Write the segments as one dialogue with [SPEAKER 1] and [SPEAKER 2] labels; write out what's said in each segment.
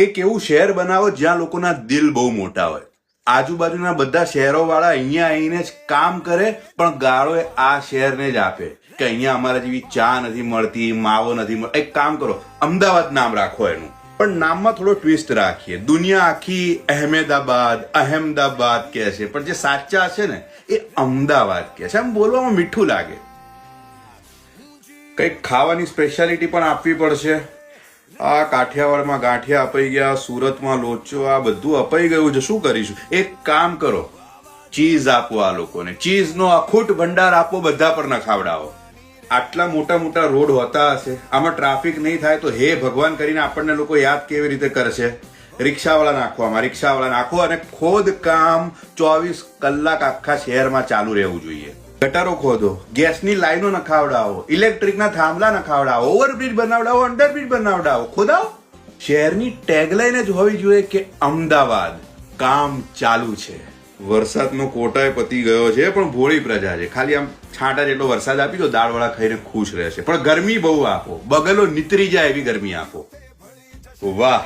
[SPEAKER 1] એક એવું શહેર બનાવો જ્યાં લોકોના દિલ બહુ મોટા હોય. આજુબાજુના બધા શહેરો વાળા અહીંયા આવીને જ કામ કરે, પણ ગાળો આ શહેરને જ આપે કે અહીંયા અમારા જેવી ચા નથી મળતી, માવો નથી મળતો. એક કામ કરો, અમદાવાદ નામ રાખો એનું, પણ નામમાં થોડો ટ્વિસ્ટ રાખીએ. દુનિયા આખી અહેમદાબાદ કહે છે, પણ જે સાચા છે ને એ અમદાવાદ કહે છે. આમ બોલવામાં મીઠું લાગે. કંઈક ખાવાની સ્પેશિયાલિટી પણ આપવી પડશે. આ કાઠિયાવાડમાં ગાંઠિયા અપાઈ ગયા, સુરતમાં લોચો, આ બધું અપાઈ ગયું છે. શું કરીશું? એક કામ કરો, ચીઝ આપો આ લોકોને. ચીઝનો અખૂટ ભંડાર આપો, બધા પર નખાવડાવો. આટલા મોટા મોટા રોડ હોતા હશે, આમાં ટ્રાફિક નહીં થાય તો હે ભગવાન કરીને આપણને લોકો યાદ કેવી રીતે કરશે? રિક્ષાવાળા નાખો, આમાં રિક્ષાવાળા નાખો, અને ખોદ કામ 24 કલાક આખા શહેરમાં ચાલુ રહેવું જોઈએ. ગટરો ખોદો, ગેસની લાઈનો નખાવડાવો, ઇલેક્ટ્રિકના થાંભલા નખાવડાવો, ઓવરબ્રિજ બનાવડાવો, અંડરબ્રિજ બનાવડાવો, ખોદાવો. શહેરની ટેગલાઈન જ હોવી જોઈએ કે અમદાવાદ કામ ચાલુ છે. વરસાદનો કોટાય પતી ગયો છે, પણ ભોળી પ્રજા છે. ખાલી આમ છાંટા જેટલો વરસાદ આપી દો, દાળવાળા ખાઈને ખુશ રહેશે. પણ ગરમી બહુ આપો, બગલો નીતરી જાય એવી ગરમી આપો. વાહ,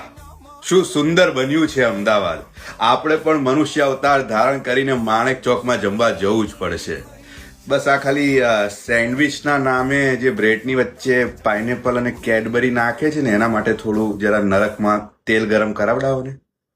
[SPEAKER 1] શું સુંદર બન્યું છે અમદાવાદ. આપણે પણ મનુષ્ય અવતાર ધારણ કરીને માણેક ચોકમાં જમવા જવું જ પડશે. બસ આ ખાલી સેન્ડવિચના નામે જે બ્રેડની વચ્ચે પાઇનેપલ અને કેડબરી નાખે છે ને, એના માટે થોડું જરા નરકમાં તેલ ગરમ કરાવડાવો ને.